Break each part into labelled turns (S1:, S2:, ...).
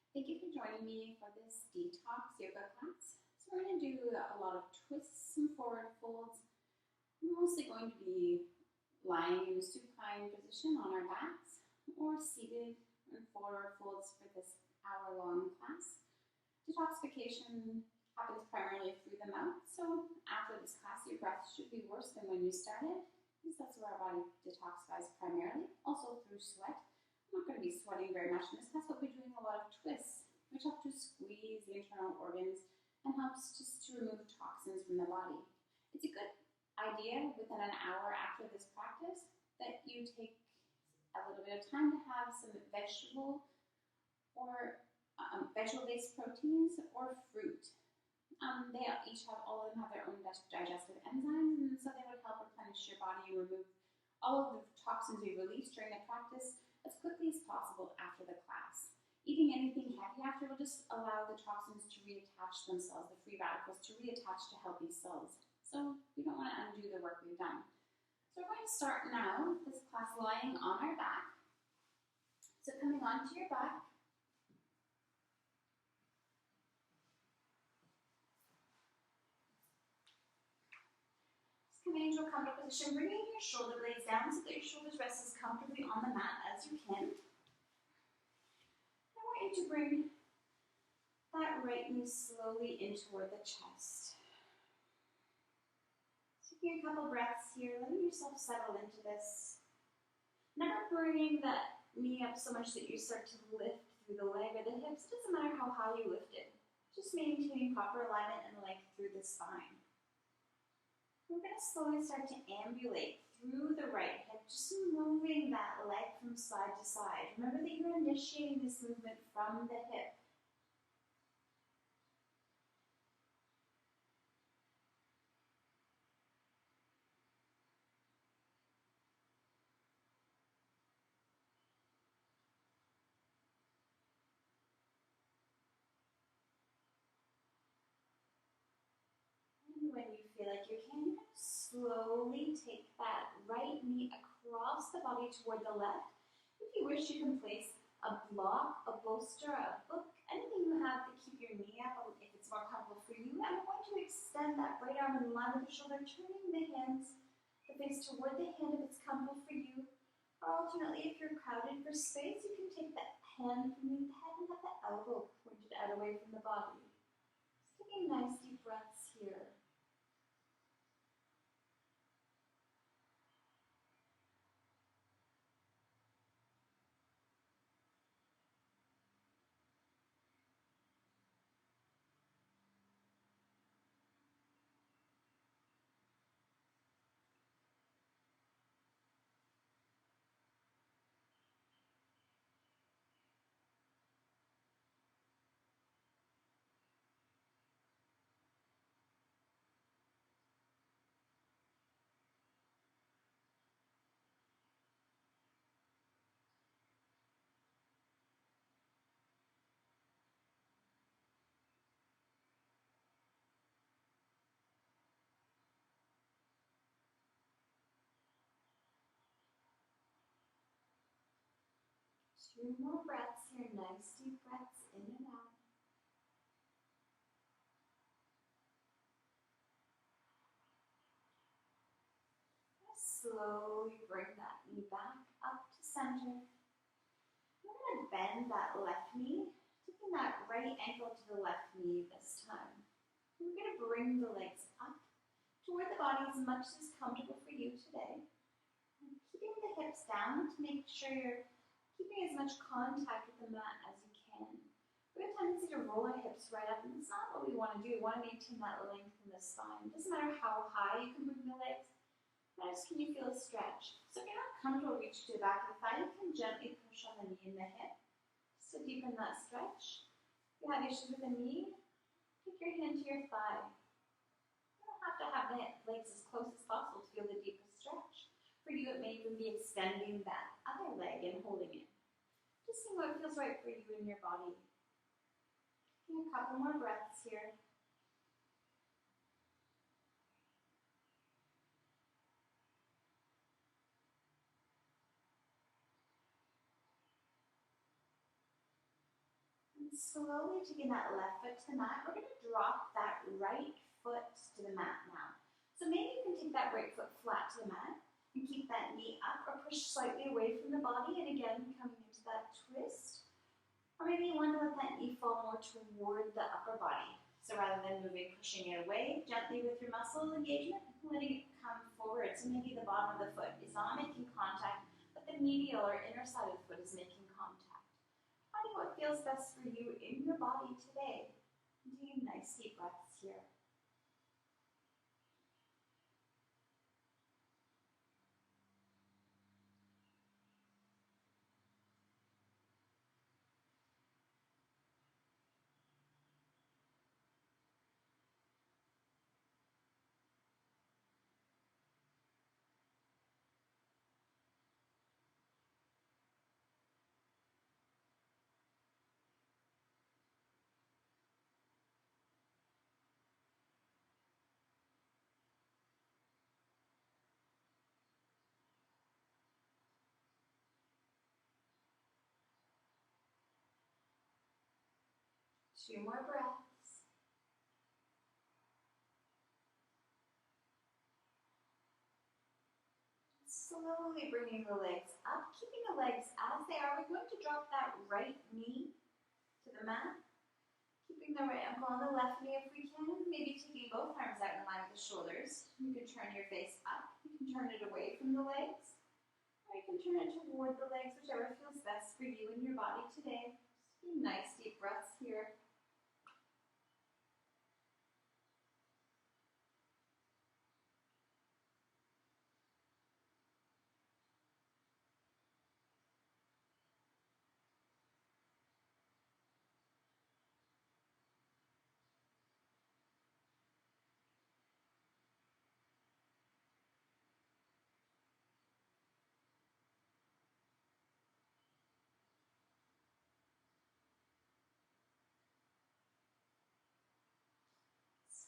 S1: Thank you for joining me for this detox yoga class. So we're going to do a lot of twists and forward folds. We're mostly going to be lying in a supine position on our backs or seated in forward folds for this hour-long class. Detoxification happens primarily through the mouth, so after this class your breath should be worse than when you started, because that's where our body detoxifies primarily, also through sweat. I'm not going to be sweating very much in this class, but we'll be doing a lot of twists, which help to squeeze the internal organs and helps just to remove toxins from the body. It's a good idea within an hour after this practice that you take a little bit of time to have some vegetable or vegetable-based proteins or fruit. They each have, all of them have their own digestive enzymes, and so they would help replenish your body and remove all of the toxins you release during the practice as quickly as possible after the class. Eating anything heavy after will just allow the toxins to reattach themselves, the free radicals to reattach to healthy cells. So we don't want to undo the work we've done. So we're going to start now this class lying on our back. So coming onto your back, coming into a comfortable position, bringing your shoulder blades down so that your shoulders rest as comfortably on the mat as you can. I want you to bring that right knee slowly in toward the chest. Taking a couple breaths here, letting yourself settle into this. Never bringing that knee up so much that you start to lift through the leg or the hips. It doesn't matter how high you lift it. Just maintaining proper alignment and length through the spine. We're going to slowly start to ambulate through the right hip, just moving that leg from side to side. Remember that you're initiating this movement from the hip. And when you feel like you can, you're going to slowly take that right knee across the body toward the left. If you wish, you can place a block, a bolster, a book, anything you have to keep your knee up if it's more comfortable for you. And I want you to extend that right arm in line with the shoulder, turning the hands, the face toward the hand if it's comfortable for you. Or alternately, if you're crowded for space, you can take that hand beneath the head and have the elbow pointed out away from the body. Just taking nice deep breaths here. Two more breaths here, nice deep breaths in and out. Slowly bring that knee back up to center. We're going to bend that left knee, taking that right ankle to the left knee this time. We're going to bring the legs up toward the body as much as comfortable for you today. And keeping the hips down to make sure you're keeping as much contact with the mat as you can. We have a tendency to roll our hips right up, and that's not what we want to do. We want to maintain that length in the spine. It doesn't matter how high you can bring the legs. Next, can you feel a stretch? So if you're not comfortable reaching to the back of the thigh, you can gently push on the knee and the hip just to deepen that stretch. If you have issues with the knee, take your hand to your thigh. You don't have to have the legs as close as possible to feel the deepest stretch. For you, it may even be extending that other leg and holding it. Just seeing what feels right for you in your body. Taking a couple more breaths here.
S2: Slowly taking that left foot to the mat, we're going to drop that right foot to the mat now. So maybe you can take that right foot flat to the mat and keep that knee up or push slightly away from the body, and again coming into that twist. Or maybe you want to let that knee fall more toward the upper body. So rather than moving, pushing it away gently with your muscle engagement, letting it come forward. So maybe the bottom of the foot is not making contact, but the medial or inner side of the foot is making contact. Finding what feels best for you in your body today. Taking nice deep breaths here. Two more breaths. Slowly bringing the legs up, keeping the legs as they are. We're going to drop that right knee to the mat. Keeping the right ankle on the left knee if we can. Maybe taking both arms out in line with the shoulders. You can turn your face up. You can turn it away from the legs. Or you can turn it toward the legs, whichever feels best for you and your body today. Just be nice deep breaths here.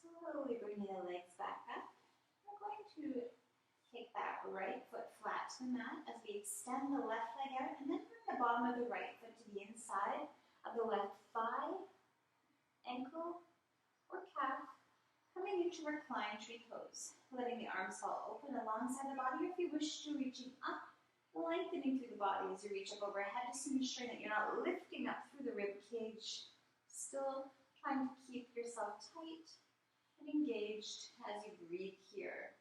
S2: Slowly bringing the legs back up. We're going to take that right foot flat to the mat as we extend the left leg out, and then bring the bottom of the right foot to the inside of the left thigh, ankle, or calf, coming into reclined tree pose, letting the arms fall open alongside the body, or if you wish to, reaching up, lengthening through the body as you reach up overhead, just ensuring that you're not lifting up through the rib cage, still trying to keep yourself tight and engaged as you breathe here.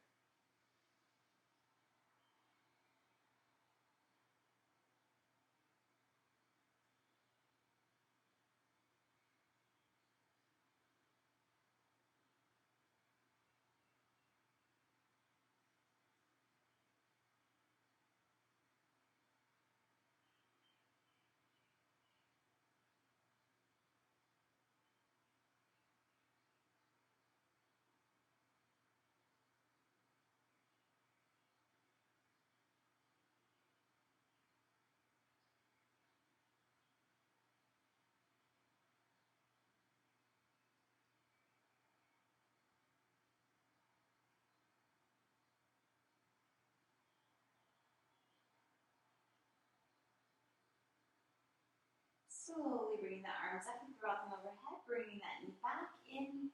S2: Slowly bringing the arms up and throw them overhead, bringing that knee back in.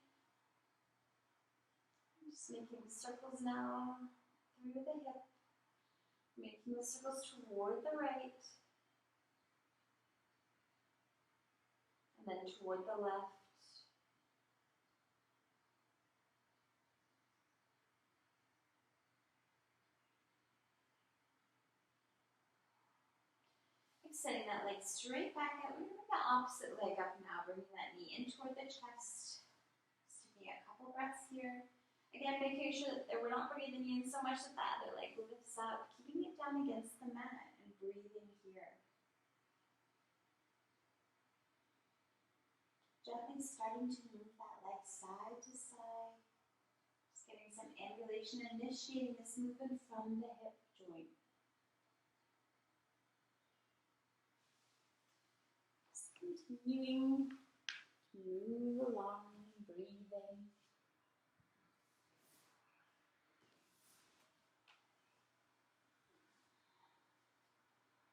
S2: Just making circles now through the hip, making the circles toward the right, and then toward the left. Extending that leg straight back out. We're going to bring the opposite leg up now, bringing that knee in toward the chest. Just taking a couple breaths here. Again, making sure that we're not bringing the knee in so much that the other leg lifts up, keeping it down against the mat and breathing here. Gently starting to move that leg side to side. Just getting some ambulation, initiating this movement from the hip joint. Continuing to move along, breathing.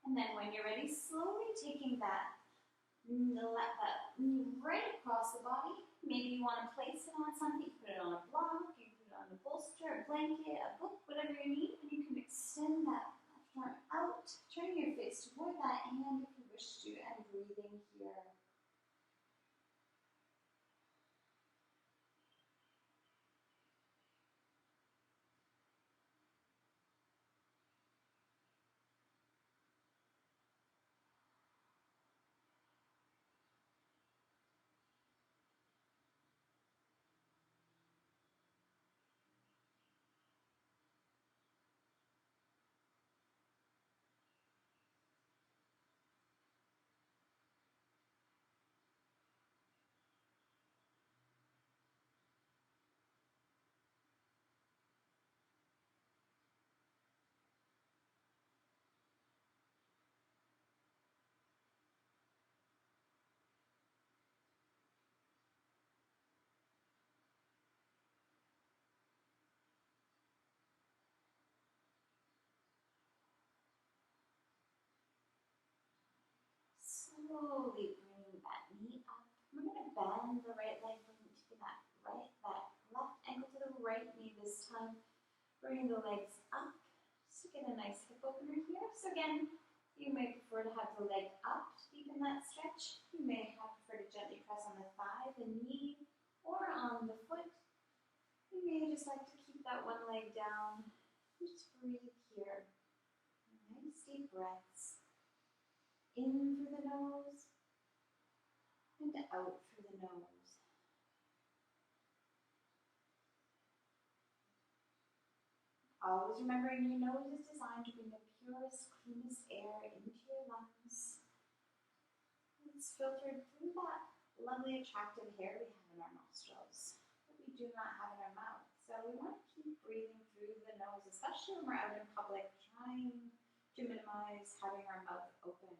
S2: And then when you're ready, slowly taking that Let that knee right across the body. Maybe you want to place it on something. You put it on a block, you put it on a bolster, a blanket, a book, whatever you need, and you can extend that left arm out, turning your face toward that hand if you wish to, and breathing here. Slowly bring that knee up. We're going to bend the right leg, keeping that left ankle to the right knee this time. Bring the legs up, just to get a nice hip opener here. So again, you may prefer to have the leg up to deepen that stretch. You may prefer to gently press on the thigh, the knee, or on the foot. You may just like to keep that one leg down. Just breathe here. Nice deep breaths. In through the nose and out through the nose. Always remembering your nose is designed to bring the purest, cleanest air into your lungs. It's filtered through that lovely, attractive hair we have in our nostrils, but we do not have in our mouth. So we want to keep breathing through the nose, especially when we're out in public, trying to minimize having our mouth open.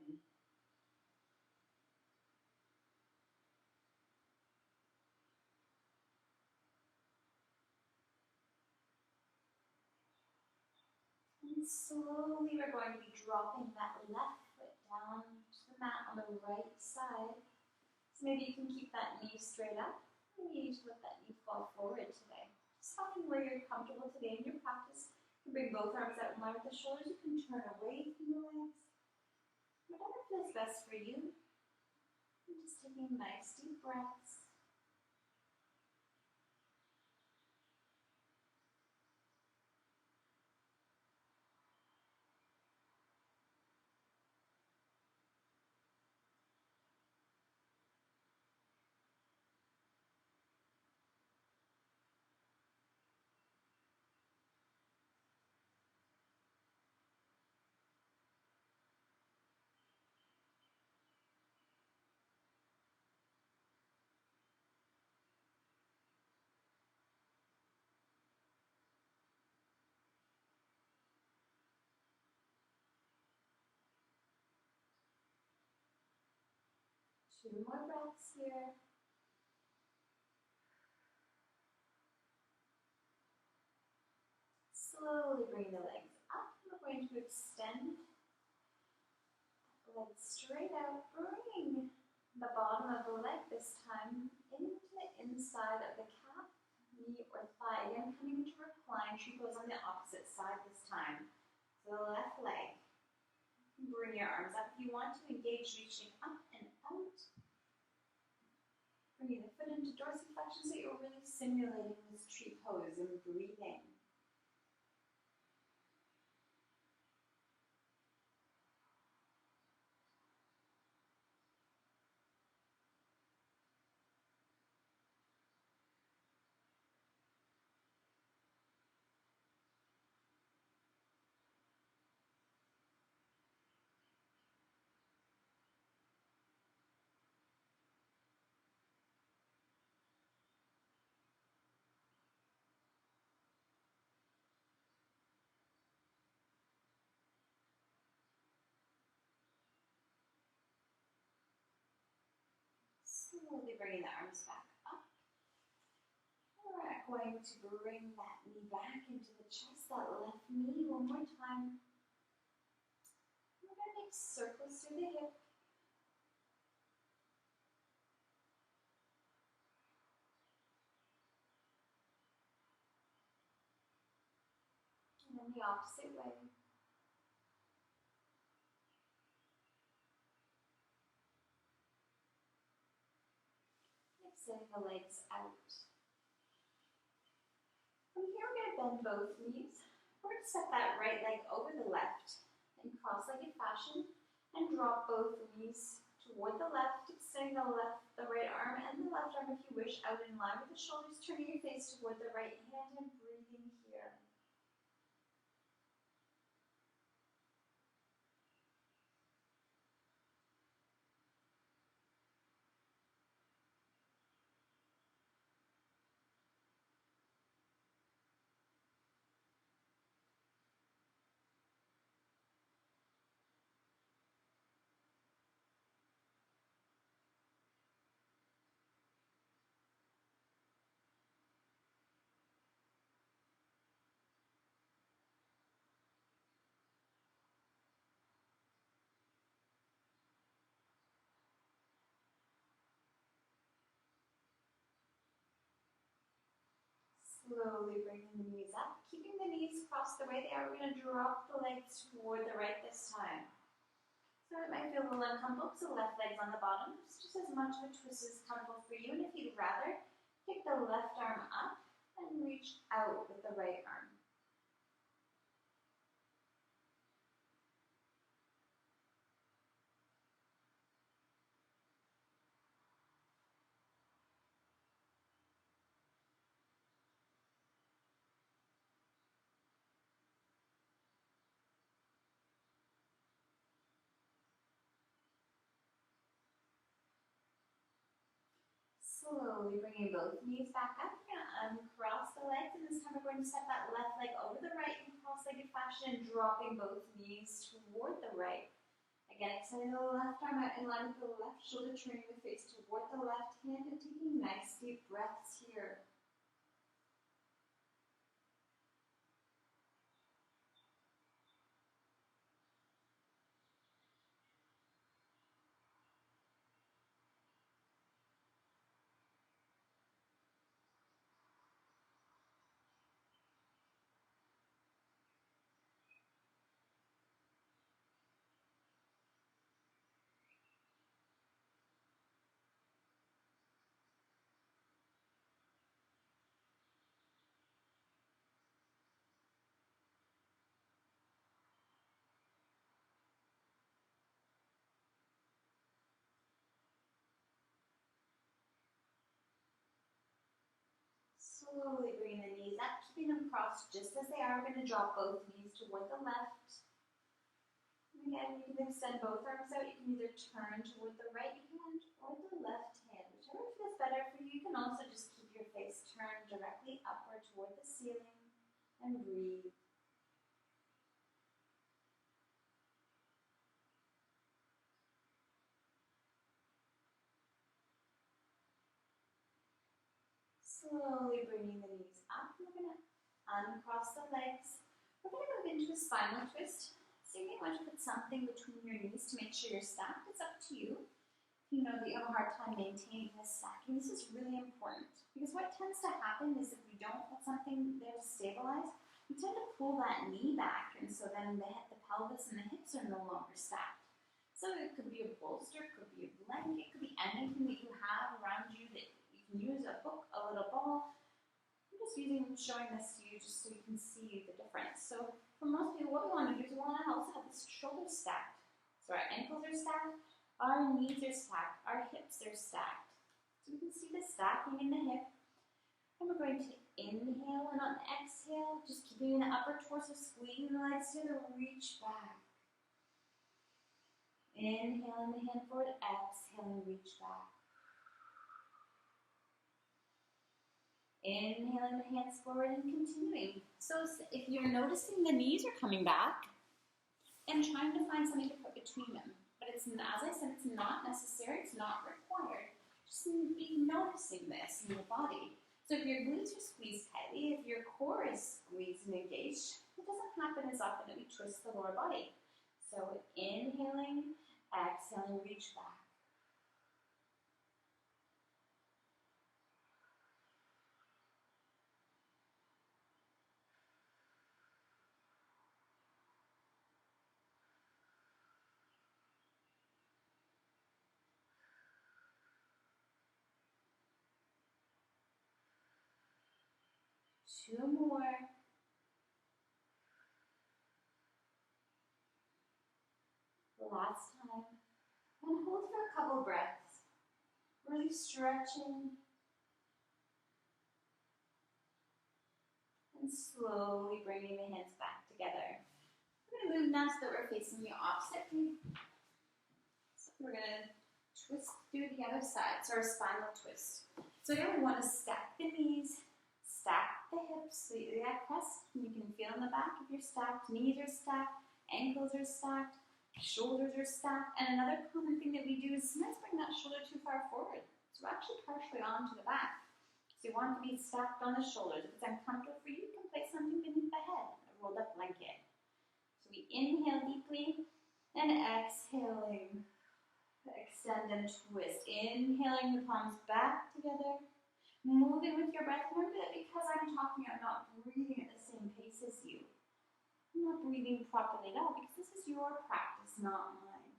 S2: And slowly we're going to be dropping that left foot down to the mat on the right side. So maybe you can keep that knee straight up. Maybe you need to let that knee fall forward today. Just find where you're comfortable today in your practice. You can bring both arms out in line with the shoulders. You can turn away from the legs. Whatever feels best for you. And just taking nice deep breaths. Two more breaths here. Slowly bring the legs up. We're going to extend the legs straight out. Bring the bottom of the leg this time into the inside of the calf, knee, or thigh. Again, coming into recline. She goes on the opposite side this time. So the left leg. Bring your arms up. If you want to engage, reaching up and out. Bringing the foot into dorsiflexion so you're really simulating this tree pose and breathing. Slowly bringing the arms back up. We're going to bring that knee back into the chest, that left knee one more time. We're going to make circles through the hip. and the opposite way. Extending the legs out. From here, we're going to bend both knees. We're going to set that right leg over the left in cross-legged fashion and drop both knees toward the left, extending the right arm and the left arm if you wish, out in line with the shoulders, turning your face toward the right hand and breathing here. Slowly bringing the knees up, keeping the knees crossed the way they are. We're going to drop the legs toward the right this time. So it might feel a little uncomfortable, so left leg's on the bottom. It's just as much of a twist as comfortable for you. And if you'd rather, pick the left arm up and reach out with the right arm. Slowly bringing both knees back up. We're going to uncross the legs, and this time we're going to set that left leg over the right in cross-legged fashion, dropping both knees toward the right. Again, extending the left arm out in line with the left shoulder, turning the face toward the left hand, and taking nice deep breaths here. Slowly bringing the knees up, keeping them crossed just as they are. We're going to drop both knees toward the left. And again, you can extend both arms out. You can either turn toward the right hand or the left hand, whichever feels better for you. You can also just keep your face turned directly upward toward the ceiling and breathe. Slowly bringing the knees up. We're going to uncross the legs. We're going to move into a spinal twist. So you may want to put something between your knees to make sure you're stacked. It's up to you. If you know that you have a hard time maintaining this stacking, this is really important. Because what tends to happen is if we don't put something there to stabilize, we tend to pull that knee back. And so then the pelvis and the hips are no longer stacked. So it could be a bolster, it could be a blanket, it could be anything that you have around you that you can use, a book, a little ball. I'm just showing this to you just so you can see the difference. So for most people, what we want to do is we want to also have the shoulders stacked. So our ankles are stacked, our knees are stacked, our hips are stacked. So we can see the stacking in the hip. And we're going to inhale, and on the exhale, just keeping the upper torso, squeezing the legs together, reach back. Inhaling the hand forward, exhaling, reach back. Inhaling the hands forward and continuing. So if you're noticing the knees are coming back, and trying to find something to put between them. But it's, as I said, it's not necessary, it's not required. Just be noticing this in your body. So if your glutes are squeezed tightly, if your core is squeezed and engaged, it doesn't happen as often that we twist the lower body. So inhaling, exhaling, reach back. 2 more. Last time. And hold for a couple breaths. Really stretching. And slowly bringing the hands back together. We're going to move now so that we're facing the opposite way. So we're going to twist through the other side. So our spinal twist. So again, we want to stack the knees, stack the hips. So you got crest, and you can feel in the back if you're stacked. Knees are stacked, ankles are stacked, shoulders are stacked. And another common thing that we do is sometimes bring that shoulder too far forward. So we're actually partially onto the back. So you want to be stacked on the shoulders. If it's uncomfortable for you, you can place something beneath the head, a rolled up blanket. So we inhale deeply and exhaling. Extend and twist. Inhaling the palms back together. Moving with your breath. Remember that because I'm talking, I'm not breathing at the same pace as you. I'm not breathing properly at all because this is your practice, not mine.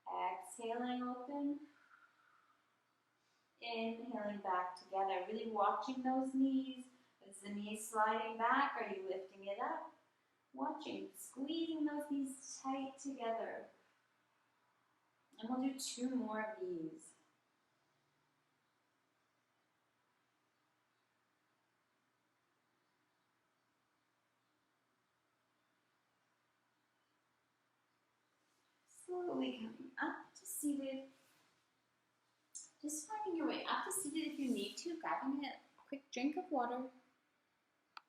S2: Exhaling open. Inhaling back together. Really watching those knees. Is the knee sliding back? Are you lifting it up? Watching, squeezing those knees tight together. And we'll do 2 more of these. Slowly coming up to seated. Just finding your way up to seated if you need to, grabbing a quick drink of water.